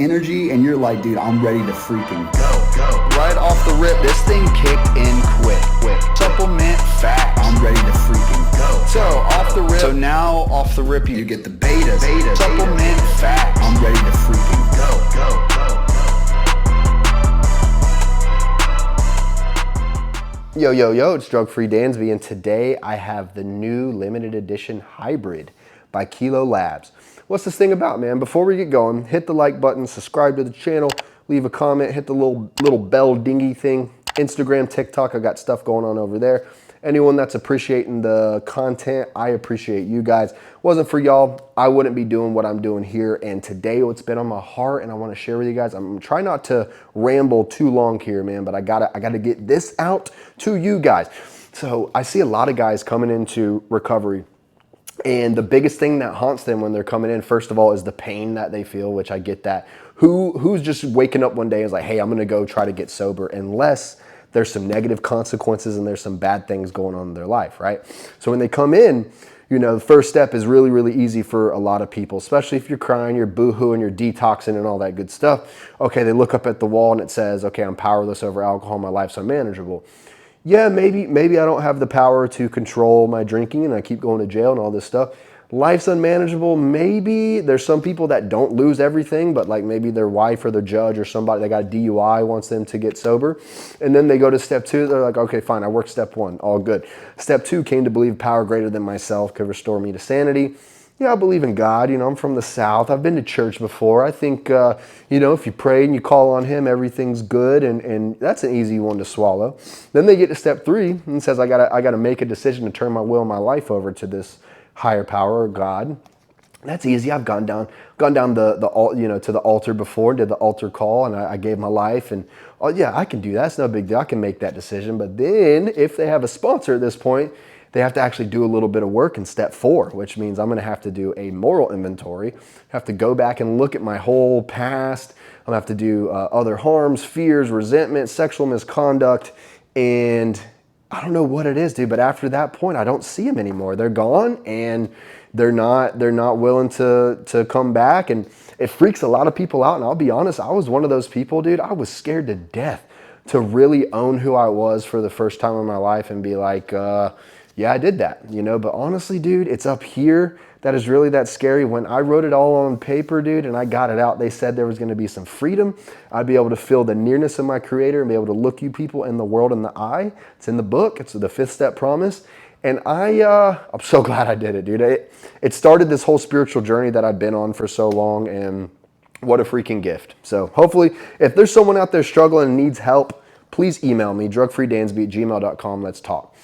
energy and you're like, dude, I'm ready to freaking go. Right off the rip, this thing kicked in quick. Supplement facts. I'm ready to freaking go. So off the rip. So now off the rip, you get the betas. Supplement facts. I'm ready to freaking go. Yo, it's Drug-Free Dansby, and today I have the new limited edition hybrid by Kilo Labs. What's this thing about, man? Before we get going, hit the like button, subscribe to the channel, leave a comment, hit the little bell dingy thing. Instagram, TikTok, I got stuff going on over there. Anyone that's appreciating the content, I appreciate you guys. Wasn't for y'all, I wouldn't be doing what I'm doing here. And today, what's been on my heart and I want to share with you guys, I'm trying not to ramble too long here, man, but I gotta get this out to you guys. So I see a lot of guys coming into recovery, and the biggest thing that haunts them when they're coming in, first of all, is the pain that they feel, which I get that. Who's just waking up one day and is like, hey, I'm gonna go try to get sober, unless there's some negative consequences and there's some bad things going on in their life, right? So when they come in, you know, the first step is really, really easy for a lot of people, especially if you're crying, you're boohooing, you're detoxing and all that good stuff. Okay, they look up at the wall and it says, okay, I'm powerless over alcohol, my life's unmanageable. Yeah, maybe I don't have the power to control my drinking and I keep going to jail and all this stuff. Life's unmanageable. Maybe there's some people that don't lose everything, but like maybe their wife or their judge or somebody that got a DUI wants them to get sober. And then they go to step two. They're like, okay, fine. I worked step one. All good. Step two, came to believe power greater than myself could restore me to sanity. Yeah, I believe in God. You know, I'm from the South. I've been to church before. I think, you know, if you pray and you call on him, everything's good. And that's an easy one to swallow. Then they get to step three and says, I gotta make a decision to turn my will and my life over to this higher power or God. That's easy. I've gone down to the altar before, did the altar call, and I gave my life, and oh yeah, I can do that. It's no big deal. I can make that decision. But then if they have a sponsor at this point, they have to actually do a little bit of work in step four, which means I'm going to have to do a moral inventory, have to go back and look at my whole past. I'm going to have to do other harms, fears, resentment, sexual misconduct, and I don't know what it is, dude, but after that point, I don't see them anymore. They're gone, and they're not willing to come back, and it freaks a lot of people out. And I'll be honest, I was one of those people, dude. I was scared to death to really own who I was for the first time in my life and be like, yeah, I did that, you know. But honestly, dude, it's up here that is really that scary. When I wrote it all on paper, dude, and I got it out, they said there was going to be some freedom. I'd be able to feel the nearness of my Creator and be able to look you people in the world in the eye. It's in the book. It's the 5th step promise. And I'm so glad I did it, dude. It started this whole spiritual journey that I've been on for so long, and what a freaking gift. So hopefully, if there's someone out there struggling and needs help, please email me, drugfreedansby@gmail.com. Let's talk.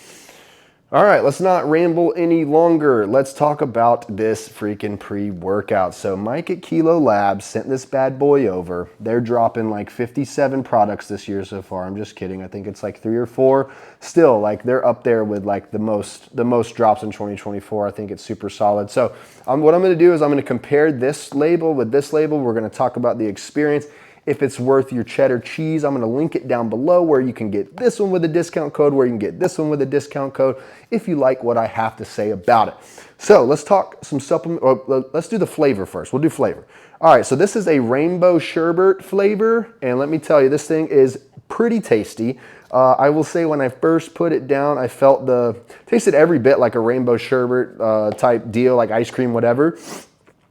All right, let's not ramble any longer. Let's talk about this freaking pre-workout. So Mike at Kilo Labs sent this bad boy over. They're dropping like 57 products this year so far. I'm just kidding. I think it's like 3 or 4. Still, like they're up there with like the most drops in 2024. I think it's super solid. So what I'm going to do is I'm going to compare this label with this label. We're going to talk about the experience. If it's worth your cheddar cheese, I'm going to link it down below where you can get this one with a discount code, where you can get this one with a discount code, if you like what I have to say about it. So let's talk some supplement, or let's do the flavor first. We'll do flavor. All right, so this is a rainbow sherbet flavor, and let me tell you, this thing is pretty tasty. I will say when I first put it down, I felt tasted every bit like a rainbow sherbet type deal, like ice cream, whatever.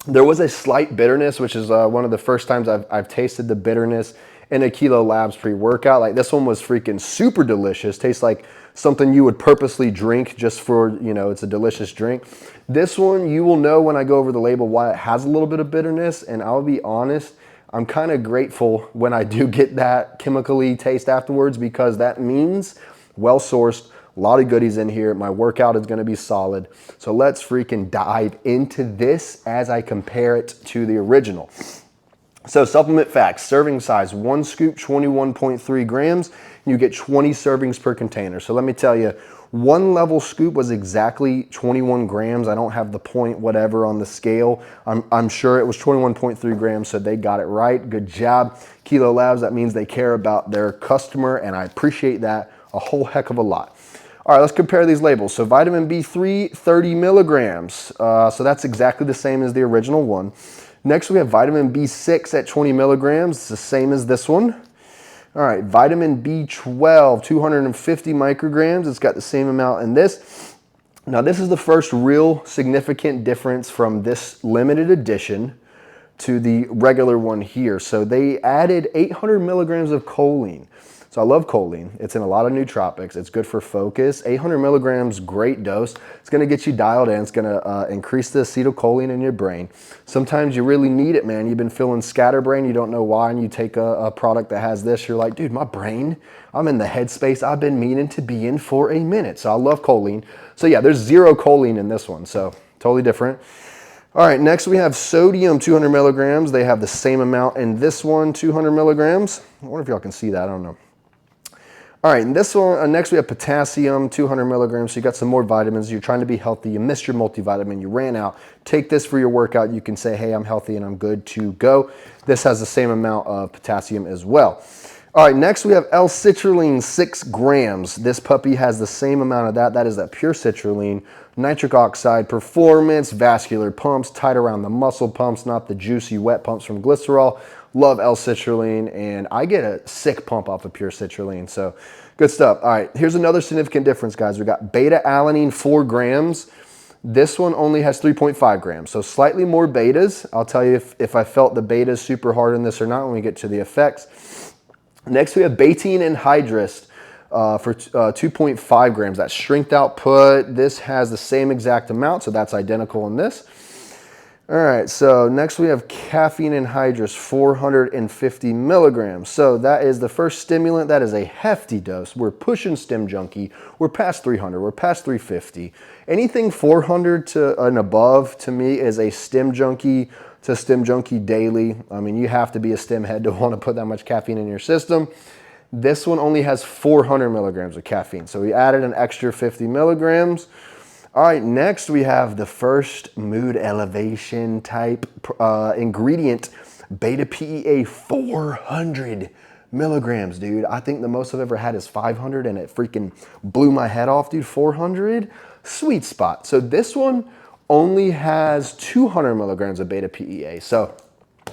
There was a slight bitterness, which is one of the first times I've tasted the bitterness in a Kilo Labs pre-workout. Like this one was freaking super delicious. Tastes like something you would purposely drink just for, you know, it's a delicious drink. This one, you will know when I go over the label why it has a little bit of bitterness. And I'll be honest, I'm kind of grateful when I do get that chemically taste afterwards, because that means well-sourced. A lot of goodies in here. My workout is going to be solid. So let's freaking dive into this as I compare it to the original. So supplement facts, serving size, 1 scoop, 21.3 grams. You get 20 servings per container. So let me tell you, 1 level scoop was exactly 21 grams. I don't have the point whatever on the scale. I'm sure it was 21.3 grams, so they got it right. Good job, Kilo Labs. That means they care about their customer, and I appreciate that a whole heck of a lot. All right, let's compare these labels. So vitamin B3, 30 milligrams. So that's exactly the same as the original one. Next, we have vitamin B6 at 20 milligrams. It's the same as this one. All right, vitamin B12, 250 micrograms. It's got the same amount in this. Now, this is the first real significant difference from this limited edition to the regular one here. So they added 800 milligrams of choline. So I love choline. It's in a lot of nootropics. It's good for focus. 800 milligrams, great dose. It's gonna get you dialed in. It's gonna increase the acetylcholine in your brain. Sometimes you really need it, man. You've been feeling scatterbrain, you don't know why, and you take a product that has this, you're like, dude, my brain, I'm in the headspace I've been meaning to be in for a minute. So I love choline. So yeah, there's 0 choline in this one, so totally different. All right, next we have sodium, 200 milligrams. They have the same amount in this one, 200 milligrams. I wonder if y'all can see that, I don't know. All right, and this one, next we have potassium, 200 milligrams. So you got some more vitamins. You're trying to be healthy. You missed your multivitamin. You ran out. Take this for your workout. You can say, hey, I'm healthy and I'm good to go. This has the same amount of potassium as well. All right, next we have L-citrulline, 6 grams. This puppy has the same amount of that. That is that pure citrulline, nitric oxide, performance, vascular pumps, tight around the muscle pumps, not the juicy wet pumps from glycerol. Love L-citrulline, and I get a sick pump off of pure citrulline, so good stuff. All right, here's another significant difference, guys. We got beta-alanine, 4 grams. This one only has 3.5 grams, so slightly more betas. I'll tell you if I felt the betas super hard in this or not when we get to the effects. Next, we have betaine anhydrous for 2.5 grams. That's strength output. This has the same exact amount, so that's identical in this. All right, so next we have caffeine anhydrous, 450 milligrams. So that is the first stimulant. That is a hefty dose. We're pushing Stim Junkie. We're past 300. We're past 350. Anything 400 to and above, to me, is a Stim Junkie to Stim Junkie daily. I mean, you have to be a stim head to want to put that much caffeine in your system. This one only has 400 milligrams of caffeine. So we added an extra 50 milligrams. All right, next we have the first mood elevation type ingredient, beta PEA, 400 milligrams, dude. I think the most I've ever had is 500 and it freaking blew my head off, dude. 400, sweet spot. So this one only has 200 milligrams of beta PEA. So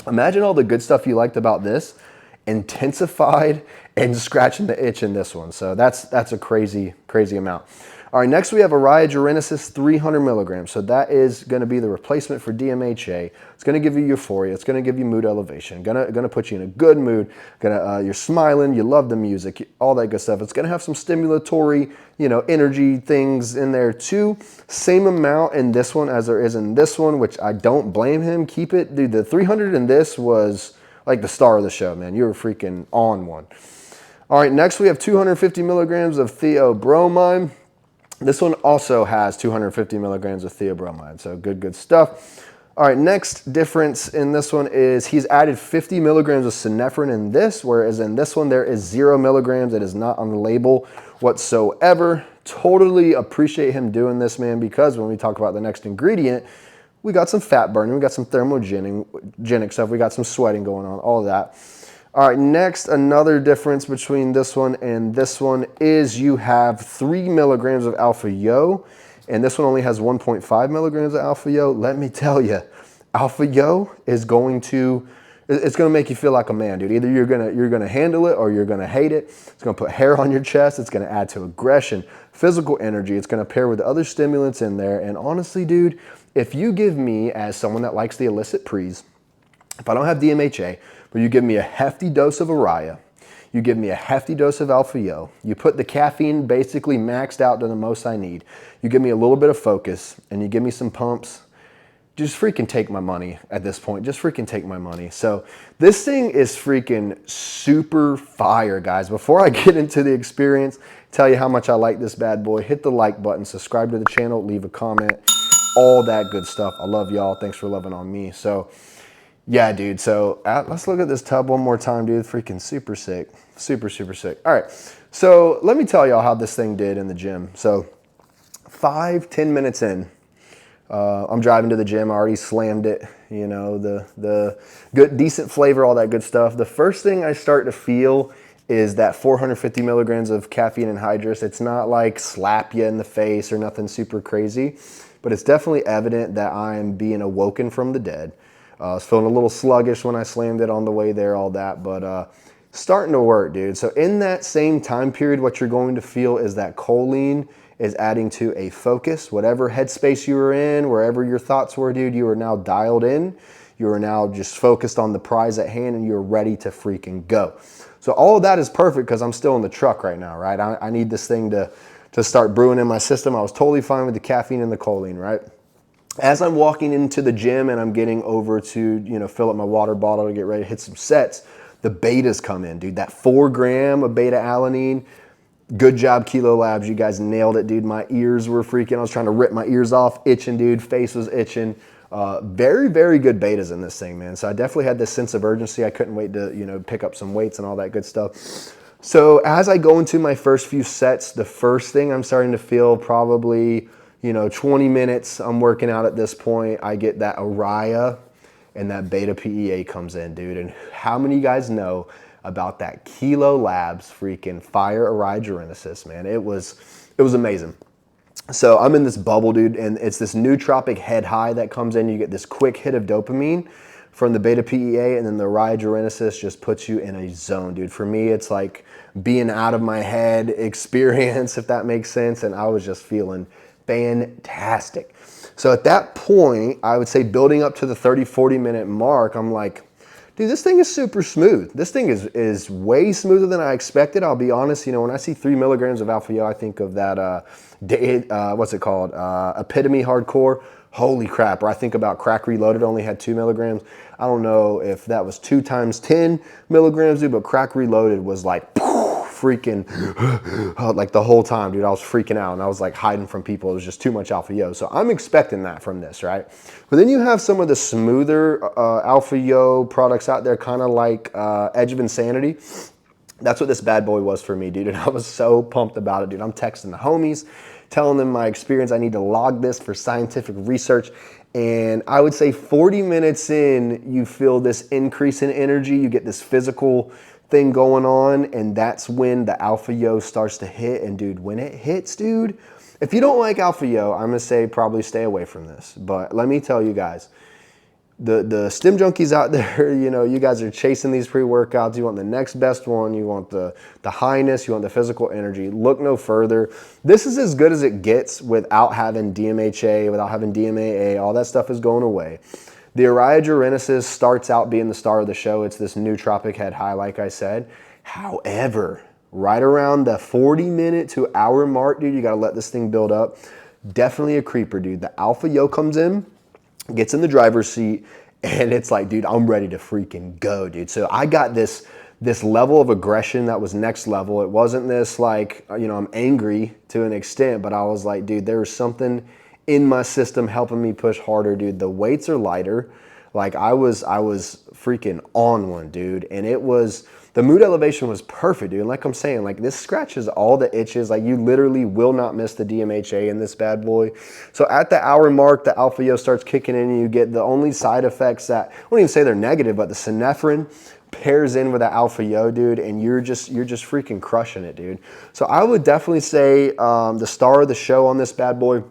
imagine all the good stuff you liked about this intensified and scratching the itch in this one. So that's a crazy, crazy amount. All right, next we have Araya gerenesis, 300 milligrams. So that is gonna be the replacement for DMHA. It's gonna give you euphoria. It's gonna give you mood elevation. Gonna put you in a good mood. You're smiling, you love the music, all that good stuff. It's gonna have some stimulatory, energy things in there too. Same amount in this one as there is in this one, which I don't blame him. Keep it, dude, the 300 in this was like the star of the show, man. You were freaking on one. All right, next we have 250 milligrams of theobromine. This one also has 250 milligrams of theobromide, so good stuff. All right, next difference in this one is he's added 50 milligrams of synephrine in this, whereas in this one there is 0 milligrams. It is not on the label whatsoever. Totally appreciate him doing this, man, because when we talk about the next ingredient, we got some fat burning, we got some thermogenic stuff, we got some sweating going on, all of that. All right, next, another difference between this one and this one is you have 3 milligrams of alpha yo, and this one only has 1.5 milligrams of alpha yo. Let me tell you, alpha yo is it's gonna make you feel like a man, dude. Either you're gonna handle it or you're gonna hate it. It's gonna put hair on your chest. It's gonna add to aggression, physical energy. It's gonna pair with other stimulants in there. And honestly, dude, if you give me, as someone that likes the illicit prees, if I don't have DMHA, but you give me a hefty dose of Araya, you give me a hefty dose of alpha yo, you put the caffeine basically maxed out to the most I need, you give me a little bit of focus, and you give me some pumps, just freaking take my money at this point. Just freaking take my money. So this thing is freaking super fire, guys. Before I get into the experience, tell you how much I like this bad boy, hit the like button, subscribe to the channel, leave a comment, all that good stuff. I love y'all. Thanks for loving on me. So yeah, dude. So let's look at this tub one more time, dude. Freaking super sick. Super sick. All right. So let me tell y'all how this thing did in the gym. So 5-10 minutes in, I'm driving to the gym. I already slammed it. You know, the good, decent flavor, all that good stuff. The first thing I start to feel is that 450 milligrams of caffeine anhydrous. It's not like slap you in the face or nothing super crazy, but it's definitely evident that I'm being awoken from the dead. I was feeling a little sluggish when I slammed it on the way there, all that, but starting to work, dude. So in that same time period, what you're going to feel is that choline is adding to a focus. Whatever headspace you were in, wherever your thoughts were, dude, you are now dialed in. You are now just focused on the prize at hand and you're ready to freaking go. So all of that is perfect because I'm still in the truck right now, right? I need this thing to start brewing in my system. I was totally fine with the caffeine and the choline, right? As I'm walking into the gym and I'm getting over to, fill up my water bottle to get ready to hit some sets, the betas come in, dude. That 4 gram of beta alanine. Good job, Kilo Labs. You guys nailed it, dude. My ears were freaking. I was trying to rip my ears off, itching, dude. Face was itching. Very, very good betas in this thing, man. So I definitely had this sense of urgency. I couldn't wait to, pick up some weights and all that good stuff. So as I go into my first few sets, the first thing I'm starting to feel probably, 20 minutes I'm working out at this point, I get that Araya and that beta PEA comes in, dude. And how many of you guys know about that Kilo Labs freaking Fire Araya Genesis, man? It was amazing. So I'm in this bubble, dude, and it's this nootropic head high that comes in. You get this quick hit of dopamine from the beta PEA, and then the Araya Genesis just puts you in a zone, dude. For me, it's like being out of my head experience, if that makes sense, and I was just feeling fantastic. So at that point, I would say building up to the 30, 40 minute mark, I'm like, dude, this thing is super smooth. This thing is way smoother than I expected. I'll be honest, when I see 3 milligrams of Alpha Yo, I think of that, what's it called? Epitome Hardcore. Holy crap. Or I think about Crack Reloaded, only had 2 milligrams. I don't know if that was 2 times 10 milligrams, dude, but Crack Reloaded was like, freaking like the whole time, dude. I was freaking out and I was like hiding from people. It was just too much Alpha Yo. So I'm expecting that from this, right? But then you have some of the smoother Alpha Yo products out there, kind of like Edge of Insanity. That's what this bad boy was for me, dude. And I was so pumped about it, dude. I'm texting the homies, telling them my experience. I need to log this for scientific research. And I would say 40 minutes in, you feel this increase in energy. You get this physical thing going on, and that's when the Alpha Yo starts to hit. And dude, when it hits, dude, if you don't like Alpha Yo, I'm gonna say probably stay away from this. But let me tell you guys, the stim junkies out there, you guys are chasing these pre-workouts. You want the next best one. You want the highness. You want the physical energy. Look no further. This is as good as it gets without having DMHA, without having DMAA. All that stuff is going away. The Araya Genesis starts out being the star of the show. It's this nootropic head high, like I said. However, right around the 40-minute to hour mark, dude, you got to let this thing build up. Definitely a creeper, dude. The Alpha Yo comes in, gets in the driver's seat, and it's like, dude, I'm ready to freaking go, dude. So I got this level of aggression that was next level. It wasn't this like, I'm angry to an extent, but I was like, dude, there was something in my system helping me push harder, dude. The weights are lighter. Like I was freaking on one, dude. And the mood elevation was perfect, dude. And like I'm saying, like this scratches all the itches. Like you literally will not miss the DMHA in this bad boy. So at the hour mark, the Alpha Yo starts kicking in and you get the only side effects that, I won't even say they're negative, but the synephrine pairs in with the Alpha Yo, dude, and you're just freaking crushing it, dude. So I would definitely say the star of the show on this bad boy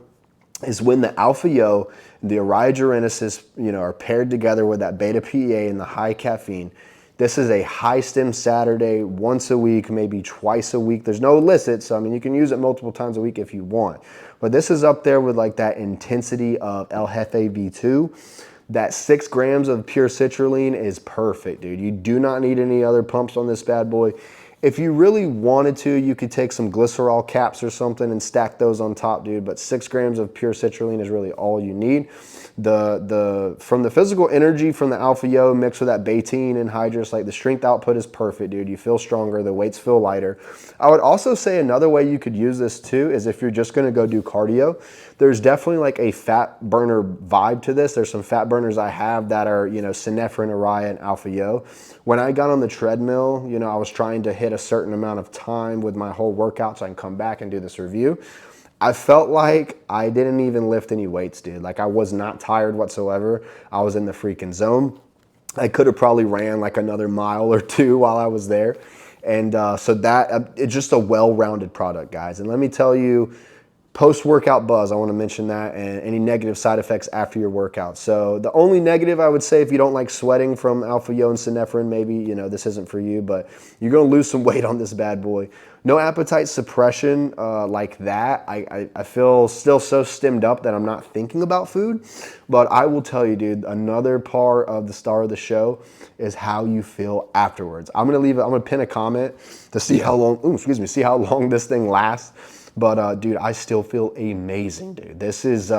is when the Alpha Yo, the Araya Genesis, are paired together with that beta PEA and the high caffeine. This is a high stim Saturday, once a week, maybe twice a week. There's no illicit, so you can use it multiple times a week if you want. But this is up there with like that intensity of El Jefe V2. That 6 grams of pure citrulline is perfect, dude. You do not need any other pumps on this bad boy. If you really wanted to, you could take some glycerol caps or something and stack those on top, dude. But 6 grams of pure citrulline is really all you need. From the physical energy from the Alpha Yo mixed with that betaine anhydrous, like the strength output is perfect, dude. You feel stronger, the weights feel lighter. I would also say another way you could use this too is if you're just gonna go do cardio. There's definitely like a fat burner vibe to this. There's some fat burners I have that are, synephrine, Araya, and Alpha Yo. When I got on the treadmill, I was trying to hit a certain amount of time with my whole workout so I can come back and do this review. I felt like I didn't even lift any weights, dude. Like I was not tired whatsoever. I was in the freaking zone. I could have probably ran like another mile or 2 while I was there. And so that, it's just a well-rounded product, guys. And let me tell you, Post-workout buzz, I want to mention that, and any negative side effects after your workout. So the only negative I would say, if you don't like sweating from alpha yo and synephrine, maybe, you know, this isn't for you, but you're going to lose some weight on this bad boy. No appetite suppression like that. I feel still so stemmed up that I'm not thinking about food. But I will tell you, dude, another part of the star of the show is how you feel afterwards. I'm gonna pin a comment to see how long, see how long this thing lasts. But dude, I still feel amazing, dude. This is,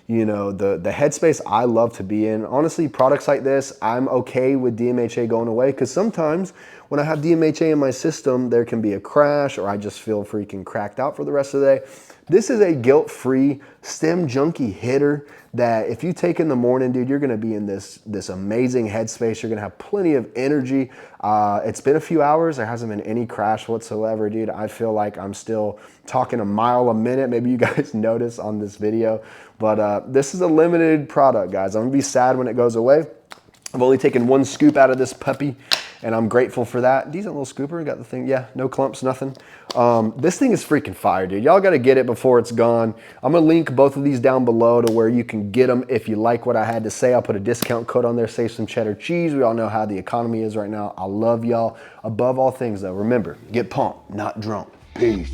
you know, the headspace I love to be in. Honestly, products like this, I'm okay with DMHA going away, because sometimes when I have DMHA in my system, there can be a crash, or I just feel freaking cracked out for the rest of the day. This is a guilt-free stem junkie hitter that if you take in the morning, dude, you're gonna be in this amazing headspace. You're gonna have plenty of energy. It's been a few hours. There hasn't been any crash whatsoever, dude. I feel like I'm still talking a mile a minute. Maybe you guys notice on this video, but this is a limited product, guys. I'm gonna be sad when it goes away. I've only taken one scoop out of this puppy, and I'm grateful for that. Decent little scooper, got the thing, yeah, no clumps, nothing. This thing is freaking fire, dude. Y'all gotta get it before it's gone. I'm gonna link both of these down below to where you can get them if you like what I had to say. I'll put a discount code on there, save some cheddar cheese. We all know how the economy is right now. I love y'all. Above all things though, remember, get pumped, not drunk. Peace.